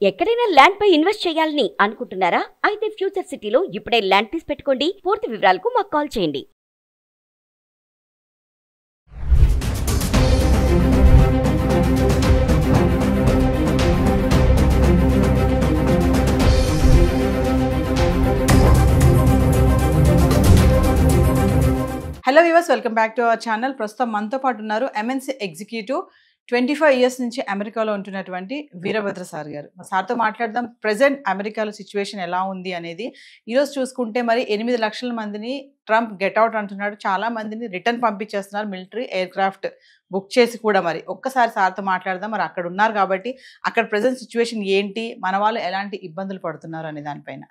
ఎక్కడైనా ల్యాండ్ పై ఇన్వెస్ట్ చేయాలని అనుకుంటున్నారా? అయితే ఫ్యూచర్ సిటీలో ఇప్పుడే ల్యాండ్ తీసి పెట్టుకోండి. పూర్తి వివరాలకు మాకు కాల్ చేయండి. Hello viewers, welcome back to our channel. ప్రస్తుతం మనతో పాటు ఉన్నారు ఎంఎన్సీ ఎగ్జిక్యూటివ్ 25 ఇయర్స్ నుంచి అమెరికాలో ఉంటున్నటువంటి వీరభద్ర సార్ గారు. సార్తో మాట్లాడదాం ప్రెసెంట్ అమెరికాలో సిచ్యువేషన్ ఎలా ఉంది అనేది. ఈరోజు చూసుకుంటే మరి 8 లక్షల మందిని ట్రంప్ గెట్అవుట్ అంటున్నాడు. చాలా మందిని రిటర్న్ పంపించేస్తున్నారు, మిలిటరీ ఎయిర్ క్రాఫ్ట్ బుక్ చేసి కూడా. మరి ఒక్కసారి సార్తో మాట్లాడదాం. మరి అక్కడ ఉన్నారు కాబట్టి అక్కడ ప్రెసెంట్ సిచ్యువేషన్ ఏంటి, మన వాళ్ళు ఎలాంటి ఇబ్బందులు పడుతున్నారు అనే దానిపైన.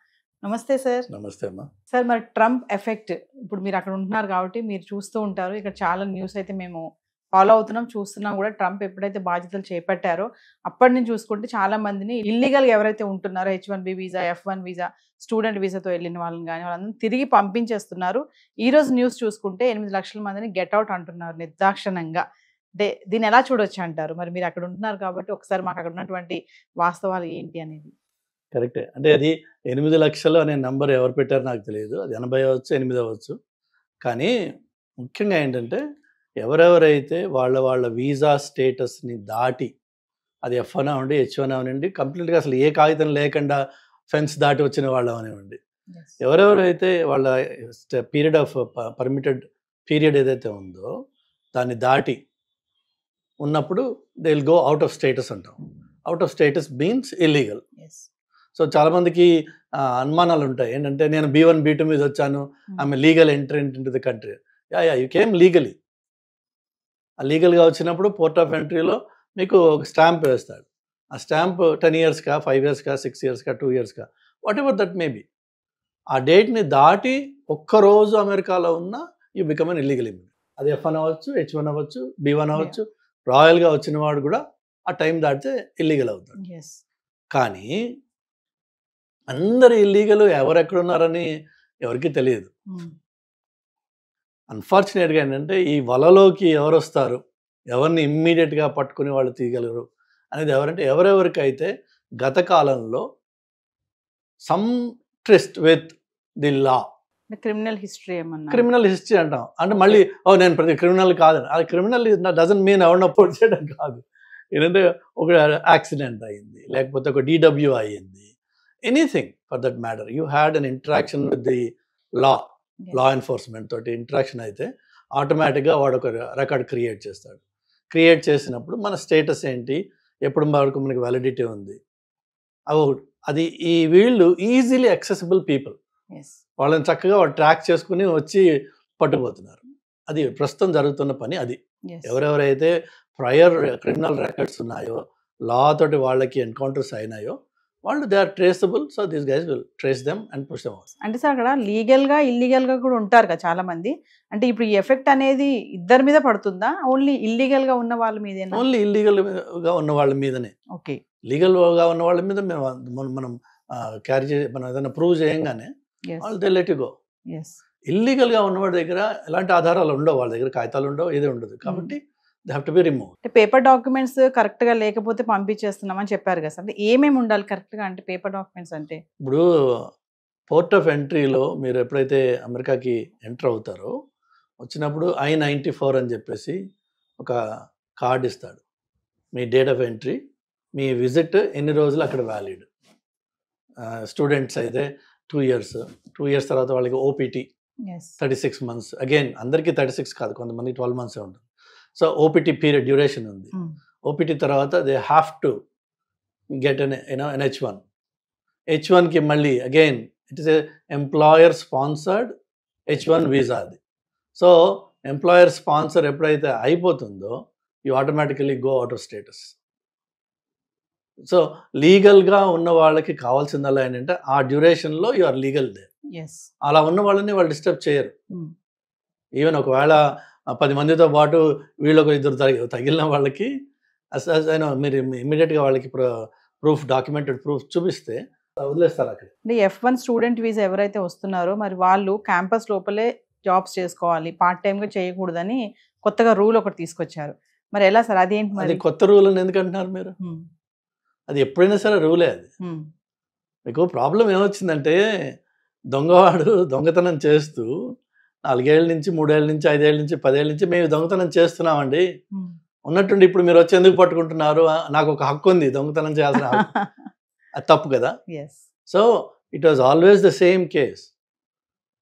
నమస్తే సార్. నమస్తే అమ్మా. సార్, మరి ట్రంప్ ఎఫెక్ట్, ఇప్పుడు మీరు అక్కడ ఉంటున్నారు కాబట్టి మీరు చూస్తూ ఉంటారు. ఇక్కడ చాలా న్యూస్ అయితే మేము ఫాలో అవుతున్నాం, చూస్తున్నాం కూడా. ట్రంప్ ఎప్పుడైతే బాధ్యతలు చేపట్టారో అప్పటి నుంచి చూసుకుంటే చాలా మందిని ఇల్లీగల్ ఎవరైతే ఉంటున్నారో H1B visa, F1 visa, student వీసాతో వెళ్ళిన వాళ్ళని కానీ వాళ్ళందరూ తిరిగి పంపించేస్తున్నారు. ఈ రోజు న్యూస్ చూసుకుంటే 8 లక్షల మందిని గెట్అవుట్ అంటున్నారు నిర్దాక్షిణంగా. దీన్ని ఎలా చూడొచ్చు అంటారు? మరి మీరు అక్కడ ఉంటున్నారు కాబట్టి ఒకసారి మాకు అక్కడ ఉన్నటువంటి వాస్తవాలు ఏంటి అనేది. కరెక్టే. అంటే అది 8 లక్షలు అనే నంబర్ ఎవరు పెట్టారో నాకు తెలియదు. అది 80 అవ్వచ్చు, 8 అవ్వచ్చు. కానీ ముఖ్యంగా ఏంటంటే ఎవరెవరైతే వాళ్ళ వీసా స్టేటస్ని దాటి, అది F1 అవ్వండి, H1 అవనండి, కంప్లీట్గా అసలు ఏ కాగితం లేకుండా ఫెన్స్ దాటి వచ్చిన వాళ్ళు అవనివ్వండి, ఎవరెవరైతే వాళ్ళ పీరియడ్ ఆఫ్ పర్మిటెడ్ పీరియడ్ ఏదైతే ఉందో దాన్ని దాటి ఉన్నప్పుడు they will go out of status అంటాం. Out of status means illegal. So చాలామందికి అనుమానాలు ఉంటాయి. ఏంటంటే నేను B1 B2 మీద వచ్చాను, ఆమె legal entrant in to the country. You came legally. ఆ లీగల్గా వచ్చినప్పుడు పోర్ట్ ఆఫ్ ఎంట్రీలో మీకు ఒక స్టాంప్ వేస్తాడు. ఆ స్టాంప్ 10 ఇయర్స్కా, 5 ఇయర్స్కా, 6 ఇయర్స్కా, 2 ఇయర్స్కా, what ever that may be. ఆ డేట్ని దాటి ఒక్కరోజు అమెరికాలో ఉన్న you become an illegal immigrant. అది F1 అవ్వచ్చు, H1 అవ్వచ్చు, B1 అవ్వచ్చు. రాయల్గా వచ్చిన వాడు కూడా ఆ టైం దాటితే ఇల్లీగల్ అవుతాడు. కానీ అందరు ఇల్లీగల్ ఎవరెక్కడున్నారని ఎవరికి తెలియదు. అన్ఫార్చునేట్గా ఏంటంటే ఈ వలలోకి ఎవరు వస్తారు, ఎవరిని ఇమ్మీడియట్గా పట్టుకుని వాళ్ళు తీయగలరు అనేది ఎవరంటే ఎవరెవరికైతే గత కాలంలో some tryst with the law, criminal history ఏమన్నా, క్రిమినల్ హిస్టరీ అంటాం. అంటే మళ్ళీ నేను ప్రతి క్రిమినల్ కాదని, అది క్రిమినల్ డజంట్ మీన్ ఎవరినో పొడి చేయడం కాదు. ఏంటంటే ఒక యాక్సిడెంట్ అయింది, లేకపోతే ఒక DW అయ్యింది, anything for that matter, you had an interaction with the law enforcement తోటి ఇంటరాక్షన్ అయితే ఆటోమేటిక్గా వాడు ఒక రికార్డ్ క్రియేట్ చేస్తాడు. క్రియేట్ చేసినప్పుడు మన స్టేటస్ ఏంటి, ఎప్పుడు వరకు మనకి వ్యాలిడిటీ ఉంది, అది ఈ వీళ్ళు ఈజీలీ యాక్సెసిబుల్ పీపుల్, వాళ్ళని చక్కగా వాళ్ళు ట్రాక్ చేసుకుని వచ్చి పట్టుకుపోతున్నారు. అది ప్రస్తుతం జరుగుతున్న పని. అది ఎవరెవరైతే ప్రయర్ క్రిమినల్ రికార్డ్స్ ఉన్నాయో, లా తోటి వాళ్ళకి ఎన్కౌంటర్స్ అయినాయో వాళ్ళు they are traceable. So these guys will trace them and push them out. అంటే సార్ అక్కడ లీగల్గా ఇల్లీగల్గా కూడా ఉంటారు కదా చాలా మంది. అంటే ఇప్పుడు ఈ ఎఫెక్ట్ అనేది ఇద్దరి మీద పడుతుందా, ఓన్లీ ఇల్లీగల్గా ఉన్న వాళ్ళ మీద? ఓన్లీ ఇల్లీగల్గా ఉన్న వాళ్ళ మీదనే. ఓకే. లీగల్గా ఉన్న వాళ్ళ మీద మనం క్యారీ చేసి మనం ఏదైనా ప్రూవ్ చేయంగానే వాళ్ళు దే లెట్ యు గో. ఇల్లీగల్గా ఉన్నవాడి దగ్గర ఎలాంటి ఆధారాలు ఉండవు, వాళ్ళ దగ్గర కాగితాలు ఉండవు, ఏది ఉండదు. కాబట్టి they have to be remove. అంటే పేపర్ డాక్యుమెంట్స్ కరెక్ట్గా లేకపోతే పంపించేస్తున్నామని చెప్పారు కదా సార్. అంటే ఏమేమి ఉండాలి కరెక్ట్గా? అంటే పేపర్ డాక్యుమెంట్స్ అంటే ఇప్పుడు పోర్ట్ ఆఫ్ ఎంట్రీలో మీరు ఎప్పుడైతే అమెరికాకి ఎంటర్ అవుతారో వచ్చినప్పుడు I-94 అని చెప్పేసి ఒక కార్డ్ ఇస్తాడు. మీ డేట్ ఆఫ్ ఎంట్రీ, మీ విజిట్ ఎన్ని రోజులు అక్కడ వ్యాలిడ్. స్టూడెంట్స్ అయితే 2 ఇయర్స్, 2 ఇయర్స్ తర్వాత వాళ్ళకి OPT 36 months. అగైన్ అందరికీ 36 కాదు, కొంతమంది 12 months ఉంటుంది. సో OPT పీరియడ్ డ్యూరేషన్ ఉంది. OPT తర్వాత they have to get an H1. H1కి మళ్ళీ again it is employer sponsored H1 visa అది. సో ఎంప్లాయర్ స్పాన్సర్ ఎప్పుడైతే అయిపోతుందో you automatically go out of status. So లీగల్గా ఉన్న వాళ్ళకి కావాల్సిందల్లా ఏంటంటే ఆ డ్యూరేషన్లో యు ఆర్ లీగల్ దే. అలా ఉన్న వాళ్ళని వాళ్ళు డిస్టర్బ్ చేయరు. ఈవెన్ ఒకవేళ 10 మందితో పాటు వీళ్ళొక ఇద్దరు తగిలిన వాళ్ళకి మీరు ఇమ్మీడియట్గా వాళ్ళకి ప్రూఫ్, డాక్యుమెంటెడ్ ప్రూఫ్ చూపిస్తే వదిలేస్తారు అక్కడ. అంటే F1 స్టూడెంట్ వీసా ఎవరైతే వస్తున్నారో మరి వాళ్ళు క్యాంపస్ లోపలే జాబ్స్ చేసుకోవాలి, పార్ట్ టైమ్గా చేయకూడదని కొత్తగా రూల్ ఒకటి తీసుకొచ్చారు. మరి ఎలా సార్ అదేంటి? అది కొత్త రూల్ అని ఎందుకు అంటున్నారు మీరు? అది ఎప్పుడైనా సరే రూలే అది. మీకు ప్రాబ్లం ఏమొచ్చిందంటే దొంగవాడు దొంగతనం చేస్తూ 4 ఏళ్ళ నుంచి 3 ఏళ్ళ నుంచి 5 ఏళ్ళ నుంచి 10 ఏళ్ళ నుంచి మేము దొంగతనం చేస్తున్నామండి, ఉన్నట్టుండి ఇప్పుడు మీరు వచ్చి ఎందుకు పట్టుకుంటున్నారు, నాకు ఒక హక్కు ఉంది దొంగతనం చేయాల్సిన హక్కు. అది తప్పు కదా. So it was always the same case.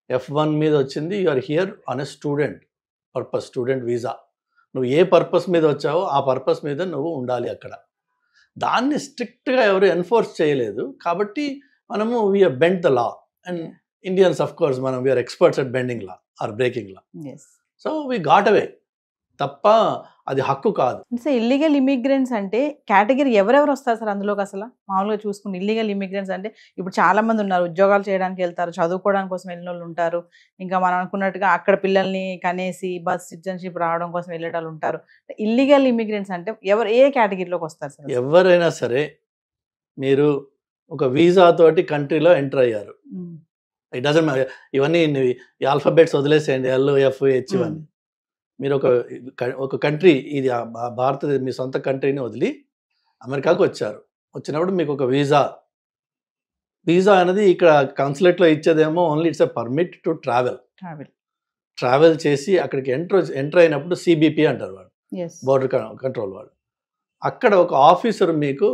F1 మీద వచ్చింది, you are here on a student purpose, student visa. నువ్వు ఏ పర్పస్ మీద వచ్చావో ఆ పర్పస్ మీద నువ్వు ఉండాలి అక్కడ. దాన్ని స్ట్రిక్ట్గా ఎవరు ఎన్ఫోర్స్ చేయలేదు కాబట్టి మనము we're bend the law. And Indians of course మనం we're experts at bending law or breaking law. So we got away. తప్ప అది హక్కు కాదు. సో ఇల్లీగల్ ఇమిగ్రెంట్స్ అంటే కేటగిరీ ఎవరెవరు వస్తారు సార్ అందులోకి? అసలు మామూలుగా చూసుకుని ఇల్లీగల్ ఇమిగ్రెంట్స్ అంటే ఇప్పుడు చాలా మంది ఉన్నారు, ఉద్యోగాలు చేయడానికి వెళ్తారు, చదువుకోవడానికి కోసం వెళ్ళిన వాళ్ళు ఉంటారు, ఇంకా మనం అనుకున్నట్టుగా అక్కడ పిల్లల్ని కనేసి బస్ సిటిజన్షిప్ రావడం కోసం వెళ్ళేటాలు ఉంటారు. ఇల్లీగల్ ఇమిగ్రెంట్స్ అంటే ఎవరు ఏ కేటగిరీలోకి వస్తారు సార్? ఎవరైనా సరే మీరు ఒక వీసా తోటి కంట్రీలో ఎంటర్ అయ్యారు, ఇట్ డజంట్ ఇవన్నీ ఈ ఆల్ఫాబెట్స్ వదిలేసేయండి, LFH ఇవన్నీ. మీరు ఒక కంట్రీ, ఇది భారతదేశం మీ సొంత కంట్రీని వదిలి అమెరికాకు వచ్చారు. వచ్చినప్పుడు మీకు ఒక వీసా అనేది ఇక్కడ కాన్సులేట్లో ఇచ్చేదేమో only it's a permit to travel చేసి అక్కడికి ఎంటర్ అయినప్పుడు CBP అంటారు వాళ్ళు, బోర్డర్ కంట్రోల్ వాళ్ళు. అక్కడ ఒక ఆఫీసర్ మీకు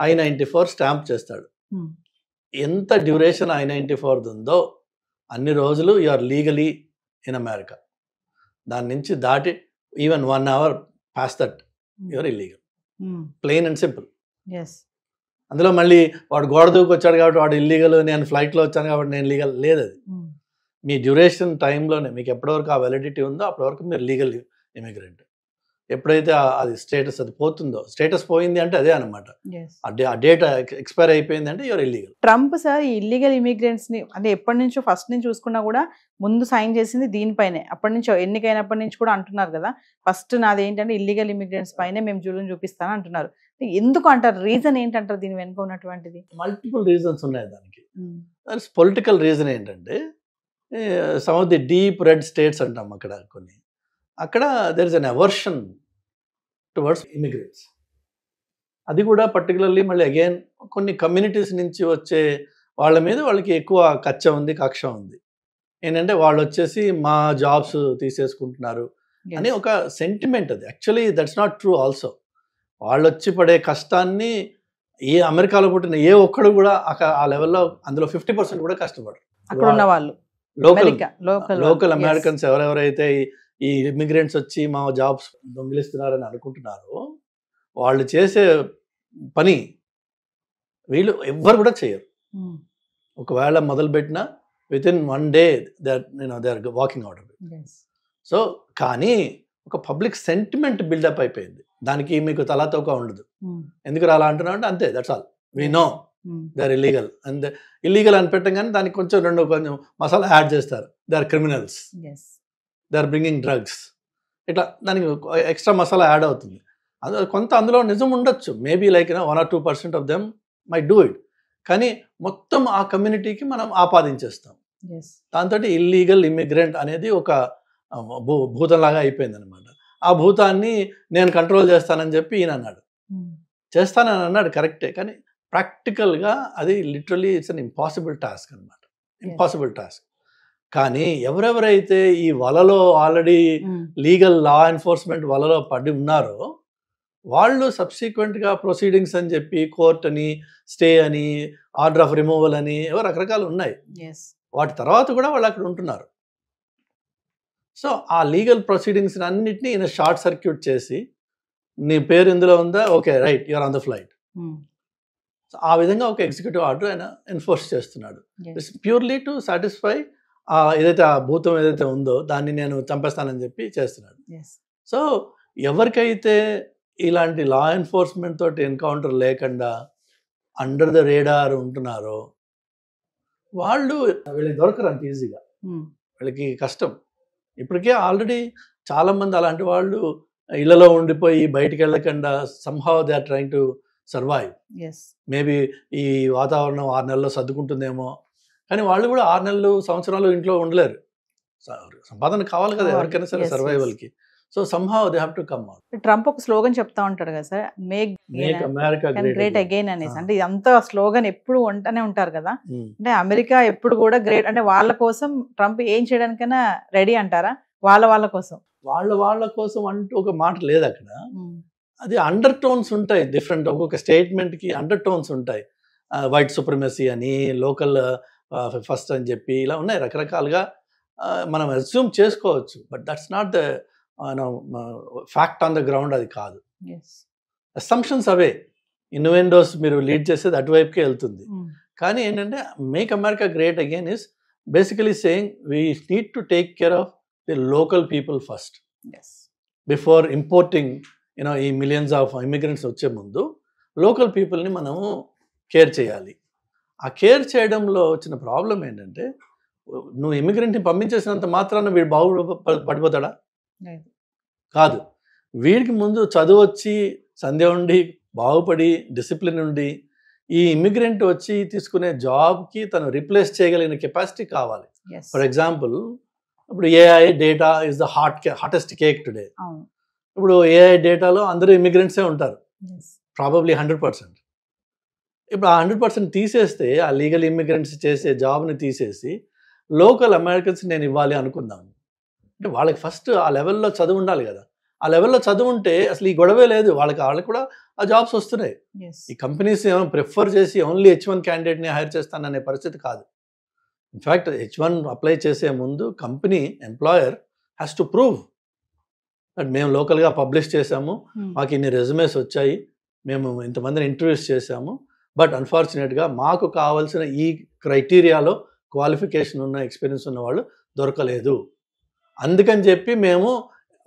I-94 స్టాంప్ చేస్తాడు. ఎంత డ్యూరేషన్ I-94 ఉందో అన్ని రోజులు you are legally in America. దాని నుంచి దాటి even 1 hour pass that your illegal. Plain and simple. అందులో మళ్ళీ వాడు గోడ దూకి వచ్చాడు కాబట్టి వాడు ఇల్లీగల్, నేను ఫ్లైట్లో వచ్చాను కాబట్టి నేను లీగల్ లేదు. అది మీ డ్యూరేషన్ టైంలోనే మీకు ఎప్పటివరకు ఆ వ్యాలిడిటీ ఉందో అప్పటివరకు మీరు లీగల్ ఇమిగ్రెంట్. ఎప్పుడైతే అది స్టేటస్ అది పోతుందో, స్టేటస్ పోయింది అంటే అదే అనమాట, ఆ డేట్ ఎక్స్పైర్ అయిపోయింది అంటే యువర్ ఇల్లీగల్. ట్రంప్ సార్ ఈ ఇల్లీగల్ ఇమిగ్రెంట్స్ ని అంటే ఎప్పటి నుంచో ఫస్ట్ నుంచి చూసుకున్నా కూడా ముందు సైన్ చేసింది దీనిపైనే, అప్పటి నుంచి ఎన్నికైనప్పటి నుంచి కూడా అంటున్నారు కదా, ఫస్ట్ నాది ఏంటంటే ఇల్లీగల్ ఇమిగ్రెంట్స్ పైనే మేము జూలుని చూపిస్తాను అంటున్నారు. ఎందుకు అంటారు? రీజన్ ఏంటంటారు దీని వెనుక ఉన్నటువంటిది? మల్టిపుల్ రీజన్స్ ఉన్నాయి దానికి. పొలిటికల్ రీజన్ ఏంటంటే some of the deep red states అంటాం అక్కడ కొన్ని, అక్కడ there is an aversion towards immigrants. అది కూడా పర్టికులర్లీ మళ్ళీ అగైన్ కొన్ని కమ్యూనిటీస్ నుంచి వచ్చే వాళ్ళ మీద వాళ్ళకి ఎక్కువ కక్ష ఉంది. ఏంటంటే వాళ్ళు వచ్చేసి మా జాబ్స్ తీసేసుకుంటున్నారు అని ఒక సెంటిమెంట్. అది actually that's not true also. వాళ్ళు వచ్చి పడే కష్టాన్ని అమెరికాలో పుట్టిన ఏ ఒక్కడు కూడా ఆ లెవెల్లో అందులో 50% కూడా కష్టపడరు. అక్కడ ఉన్న వాళ్ళు లోకల్ అమెరికన్స్ ఎవరెవరైతే ఈ ఇమిగ్రెంట్స్ వచ్చి మా జాబ్స్ దొంగిలిస్తున్నారని అనుకుంటున్నారో వాళ్ళు చేసే పని వీళ్ళు ఎవ్వరు కూడా చేయరు. ఒకవేళ మొదలుపెట్టిన within 1 day they are walking out of it. So కానీ ఒక పబ్లిక్ సెంటిమెంట్ బిల్డప్ అయిపోయింది, దానికి మీకు తలాతోక ఉండదు. ఎందుకు అలా అంటున్నావు అంటే అంతే, that's all. We know they are illegal and illegal అని పెట్టగానే దానికి కొంచెం మసాలా యాడ్ చేస్తారు. They are criminals, they are bringing drugs, ఇట్లా దానికి ఎక్స్ట్రా మసాలా యాడ్ అవుతుంది. కొంత అందులో నిజం ఉండొచ్చు, maybe like 1 or 2% of them my do it. కానీ మొత్తం ఆ కమ్యూనిటీకి మనం ఆపాదించేస్తాం. దాంతో ఇల్లీగల్ ఇమిగ్రెంట్ అనేది ఒక భూతంలాగా అయిపోయింది అనమాట. ఆ భూతాన్ని నేను కంట్రోల్ చేస్తానని చెప్పి ఈయన అన్నాడు. చేస్తానని అన్నాడు కరెక్టే, కానీ ప్రాక్టికల్గా అది literally it's an impossible task అనమాట. Impossible task. కానీ ఎవరెవరైతే ఈ వలలో ఆల్రెడీ లీగల్ లా ఎన్ఫోర్స్మెంట్ వలలో పడి ఉన్నారో వాళ్ళు సబ్సిక్వెంట్గా ప్రొసీడింగ్స్ అని చెప్పి కోర్ట్ అని, స్టే అని, ఆర్డర్ ఆఫ్ రిమూవల్ అని రకరకాలు ఉన్నాయి. వాటి తర్వాత కూడా వాళ్ళు అక్కడ ఉంటున్నారు. సో ఆ లీగల్ ప్రొసీడింగ్స్ అన్నిటినీ ఈయన షార్ట్ సర్క్యూట్ చేసి నీ పేరు ఇందులో ఉందా, okay right you're on the flight. So ఆ విధంగా ఒక ఎగ్జిక్యూటివ్ ఆర్డర్ ఆయన ఎన్ఫోర్స్ చేస్తున్నాడు. ఇట్స్ ప్యూర్లీ టు సాటిస్ఫై ఏదైతే ఆ భూతం ఏదైతే ఉందో దాన్ని నేను చంపేస్తానని చెప్పి చేస్తున్నాడు. సో ఎవరికైతే ఇలాంటి లా ఎన్ఫోర్స్మెంట్ తోటి ఎన్కౌంటర్ లేకుండా అండర్ ద రేడార్ ఉంటున్నారో వాళ్ళు వీళ్ళకి దొరకరు అంత ఈజీగా, వీళ్ళకి కష్టం. ఇప్పటికే ఆల్రెడీ చాలామంది అలాంటి వాళ్ళు ఇళ్లలో ఉండిపోయి బయటికి వెళ్ళకుండా somehow they are trying to survive. Maybe ఈ వాతావరణం 6 నెలల్లో సర్దుకుంటుందేమో, కానీ వాళ్ళు కూడా 6 నెలలు సంవత్సరాలు ఇంట్లో ఉండలేరు. సంపాదన కావాలి కదా ఎవరికైనా సరే సర్వైవల్కి. So somehow they have to come out. Trump ఒక స్లోగన్ చెప్తా ఉంటాడు కదా sir, make make America great again అనేసి. అంటే ఇదంతా స్లోగన్ ఎప్పుడు ఉంటూనే ఉంటారు కదా. అంటే అమెరికా ఎప్పుడు కూడా గ్రేట్, అంటే వాళ్ళ కోసం ట్రంప్ ఏం చేయడానికైనా రెడీ అంటారా? వాళ్ళ కోసం వాళ్ళ కోసం అంటూ ఒక మాట లేదు అక్కడ. అది అండర్ టోన్స్ ఉంటాయి డిఫరెంట్, ఒక్కొక్క స్టేట్మెంట్కి అండర్ టోన్స్ ఉంటాయి. వైట్ సుప్రమసీ అని, లోకల్ ఫస్ట్ అని చెప్పి ఇలా ఉన్నాయి రకరకాలుగా. మనం అస్యూమ్ చేసుకోవచ్చు, but that's not the fact on the ground. అది కాదు. అసంప్షన్స్ అవే. ఇన్వెండోస్ మీరు లీడ్ చేసేది అటువైపుకే వెళ్తుంది. కానీ ఏంటంటే make America great again is basically saying we need to take care of the local people first before importing ఈ మిలియన్స్ ఆఫ్ ఇమిగ్రెంట్స్ వచ్చే ముందు లోకల్ పీపుల్ని మనము కేర్ చేయాలి. ఆ కేర్ చేయడంలో వచ్చిన ప్రాబ్లం ఏంటంటే, నువ్వు ఇమిగ్రెంట్ని పంపించేసినంత మాత్రాన వీడు పడిపోతాడా? కాదు. వీడికి ముందు చదువు వచ్చి, సంధ్య ఉండి, బాగుపడి, డిసిప్లిన్ ఉండి, ఈ ఇమిగ్రెంట్ వచ్చి తీసుకునే జాబ్కి తను రిప్లేస్ చేయగలిగిన కెపాసిటీ కావాలి. ఫర్ ఎగ్జాంపుల్, ఇప్పుడు AI data is the hottest cake today. ఇప్పుడు ఏఐ డేటాలో అందరూ ఇమిగ్రెంట్సే ఉంటారు, ప్రాబబ్లీ 100%. ఇప్పుడు ఆ 100% తీసేస్తే, ఆ లీగల్ ఇమిగ్రెంట్స్ చేసే జాబ్ని తీసేసి లోకల్ అమెరికన్స్ నేను ఇవ్వాలి అనుకుందాము. అంటే వాళ్ళకి ఫస్ట్ ఆ లెవెల్లో చదువు ఉండాలి కదా. ఆ లెవెల్లో చదువు ఉంటే అసలు ఈ గొడవే లేదు. వాళ్ళకి కూడా ఆ జాబ్స్ వస్తున్నాయి. ఈ కంపెనీస్ ఏమో ప్రిఫర్ చేసి ఓన్లీ H1 క్యాండిడేట్ని హైర్ చేస్తాననే పరిస్థితి కాదు. ఇన్ఫ్యాక్ట్ H1 అప్లై చేసే ముందు company employer has to prove that మేము లోకల్గా పబ్లిష్ చేసాము, మాకు ఇన్ని రెజ్యూమేస్ వచ్చాయి, మేము ఇంతమందిని ఇంటర్వ్యూస్ చేశాము, బట్ అన్ఫార్చునేట్గా మాకు కావాల్సిన ఈ క్రైటీరియాలో క్వాలిఫికేషన్ ఉన్న, ఎక్స్పీరియన్స్ ఉన్న వాళ్ళు దొరకలేదు, అందుకని చెప్పి మేము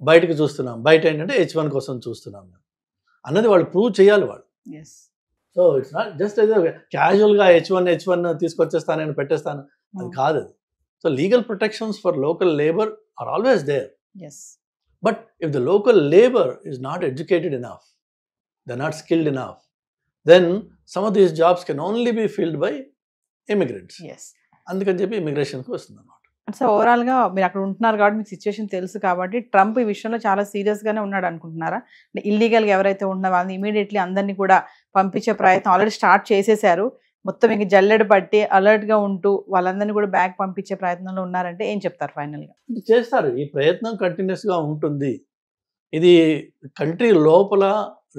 బయటకు చూస్తున్నాం. బయట ఏంటంటే H1 కోసం చూస్తున్నాం అన్నది వాళ్ళు ప్రూవ్ చేయాలి వాళ్ళు. సో ఇట్స్ నాట్ జస్ట్ ఏదో క్యాజువల్గా H1 తీసుకొచ్చేస్తాను, నేను పెట్టేస్తాను, అది కాదు. So legal protections for local labour are always there. But if the local labour is not educated enough, they not skilled enough, then some of these jobs can only be filled by immigrants. అందుకని చెప్పి ఇమిగ్రేషన్కి వస్తుంది అన్నమాట. So ఓవరాల్గా మీరు అక్కడ ఉంటున్నారు కాబట్టి మీకు సిచ్యువేషన్ తెలుసు కాబట్టి ట్రంప్ ఈ విషయంలో చాలా సీరియస్గానే ఉన్నాడు అనుకుంటున్నారా? ఇల్లీగల్గా ఎవరైతే ఉన్న వాళ్ళని ఇమీడియట్లీ అందరినీ కూడా పంపించే ప్రయత్నం ఆల్రెడీ స్టార్ట్ చేసేసారు. మొత్తం ఇంక జల్లెడ పట్టి అలర్ట్గా ఉంటూ వాళ్ళందరినీ కూడా బ్యాక్ పంపించే ప్రయత్నంలో ఉన్నారంటే ఏం చెప్తారు ఫైనల్గా? చేస్తారు. ఈ ప్రయత్నం కంటిన్యూస్గా ఉంటుంది. ఇది కంట్రీ లోపల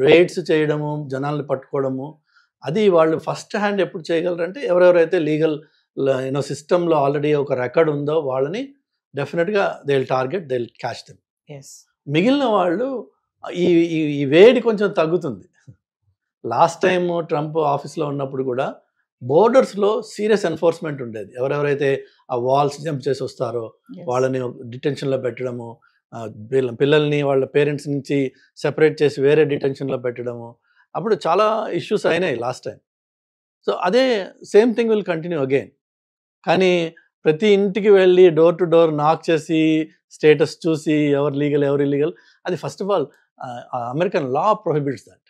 రైడ్స్ చేయడము, జనాల్ని పట్టుకోవడము, అది వాళ్ళు ఫస్ట్ హ్యాండ్ ఎప్పుడు చేయగలరంటే ఎవరెవరైతే లీగల్ సిస్టంలో ఆల్రెడీ ఒక రికార్డ్ ఉందో వాళ్ళని డెఫినెట్గా they will target, they will catch them. మిగిలిన వాళ్ళు ఈ వేడి కొంచెం తగ్గుతుంది. లాస్ట్ టైం ట్రంప్ ఆఫీస్లో ఉన్నప్పుడు కూడా బోర్డర్స్లో సీరియస్ ఎన్ఫోర్స్మెంట్ ఉండేది. ఎవరెవరైతే ఆ వాల్స్ జంప్ చేసి వస్తారో వాళ్ళని డిటెన్షన్లో పెట్టడము, పిల్లల్ని వాళ్ళ పేరెంట్స్ నుంచి సెపరేట్ చేసి వేరే డిటెన్షన్లో పెట్టడము, అప్పుడు చాలా ఇష్యూస్ అయినాయి లాస్ట్ టైం. సో అదే same thing will continue again. కానీ ప్రతి ఇంటికి వెళ్ళి డోర్ టు డోర్ నాక్ చేసి స్టేటస్ చూసి ఎవరు లీగల్ ఎవరు ఇల్లీగల్, అది first of all American law prohibits that.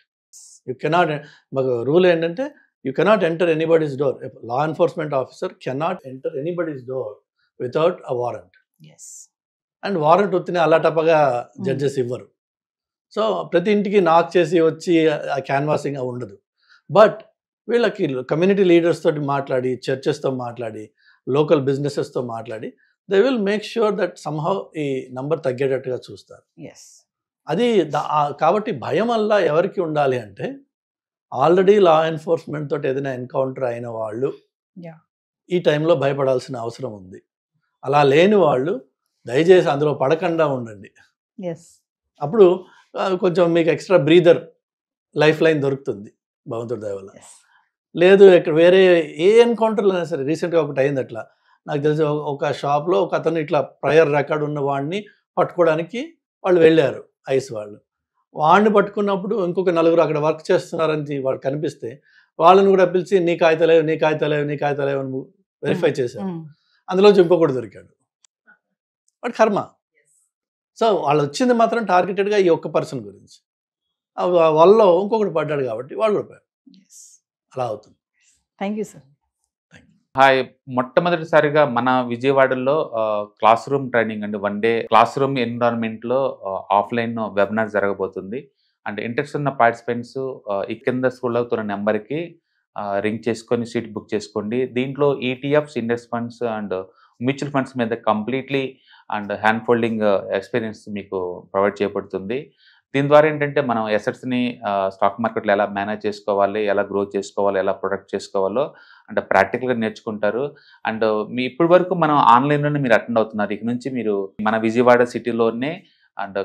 You cannot, మాకు రూల్ ఏంటంటే you cannot enter anybody's door. Law enforcement officer cannot enter anybody's door without a warrant. And warrant వచ్చిన అలాటప్పగా judges ఇవ్వరు. So ప్రతి ఇంటికి నాక్ చేసి వచ్చి ఆ క్యాన్వాసింగ్ అవి ఉండదు. బట్ వీళ్ళకి కమ్యూనిటీ లీడర్స్ తోటి మాట్లాడి, చర్చెస్తో మాట్లాడి, లోకల్ బిజినెసెస్తో మాట్లాడి they will make sure that somehow ఈ నంబర్ తగ్గేటట్టుగా చూస్తారు. అది కాబట్టి భయం వల్ల ఎవరికి ఉండాలి అంటే, ఆల్రెడీ లా ఎన్ఫోర్స్మెంట్ తోటి ఏదైనా ఎన్కౌంటర్ అయిన వాళ్ళు ఈ టైంలో భయపడాల్సిన అవసరం ఉంది. అలా లేని వాళ్ళు దయచేసి అందులో పడకుండా ఉండండి. అప్పుడు కొంచెం మీకు ఎక్స్ట్రా బ్రీదర్ లైఫ్ లైన్ దొరుకుతుంది భగవంతుడి దయ వల్ల. లేదు ఇక్కడ వేరే ఏ ఎన్కౌంటర్లో అయినా సరే, రీసెంట్గా ఒకటి అయింది అట్లా, నాకు తెలిసి ఒక షాప్లో ఒక అతను ఇట్లా ప్రయర్ రికార్డ్ ఉన్న వాడిని పట్టుకోవడానికి వాళ్ళు వెళ్ళారు, ఐస్ వాళ్ళు. వాడిని పట్టుకున్నప్పుడు ఇంకొక నలుగురు అక్కడ వర్క్ చేస్తున్నారని వాళ్ళు కనిపిస్తే వాళ్ళని కూడా పిలిచి నీ కాగితాలేవు నీ కాగితాలేవు నీ కాగితాలేవు అని వెరిఫై చేశారు. అందులోంచి ఇంకొకటి దొరికాడు. వాడు కర్మ. సో వాళ్ళు వచ్చింది మాత్రం టార్గెటెడ్గా ఈ ఒక్క పర్సన్ గురించి, వాళ్ళలో ఇంకొకటి పడ్డాడు కాబట్టి వాళ్ళు కూడా అలా అవుతుంది. Thank you sir. Thank you. Hi, మొట్టమొదటిసారిగా మన విజయవాడలో క్లాస్ రూమ్ ట్రైనింగ్ అండి, 1 డే క్లాస్ రూమ్ ఎన్విరాన్మెంట్లో ఆఫ్లైన్ వెబినార్ జరగబోతుంది. అండ్ ఇంట్రెస్ట్ ఉన్న పార్టిసిపెంట్స్ ఈ కింద స్క్రోల్ అవుతున్న నెంబర్కి రింగ్ చేసుకొని సీట్ బుక్ చేసుకోండి. దీంట్లో ETFs, index funds and mutual funds మీద completely and hand holding experience మీకు ప్రొవైడ్ చేయబడుతుంది. దీని ద్వారా ఏంటంటే మనం ఎసెట్స్ని స్టాక్ మార్కెట్లో ఎలా మేనేజ్ చేసుకోవాలి, ఎలా గ్రో చేసుకోవాలి, ఎలా ప్రొడక్ట్ చేసుకోవాలో అంటే ప్రాక్టికల్గా నేర్చుకుంటారు. అండ్ మీ ఇప్పటి వరకు మనం ఆన్లైన్లోనే మీరు అటెండ్ అవుతున్నారు. ఇక నుంచి మీరు మన విజయవాడ సిటీలోనే అండ్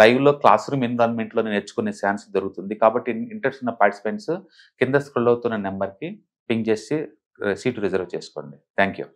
లైవ్లో క్లాస్ రూమ్ ఎన్విరాన్మెంట్లో నేర్చుకునే ఛాన్స్ దొరుకుతుంది. కాబట్టి ఇంట్రెస్ట్ ఉన్న పార్టిసిపెంట్స్ కింద స్క్రోల్ అవుతున్న నెంబర్కి పింగ్ చేసి సీటు రిజర్వ్ చేసుకోండి. Thank you.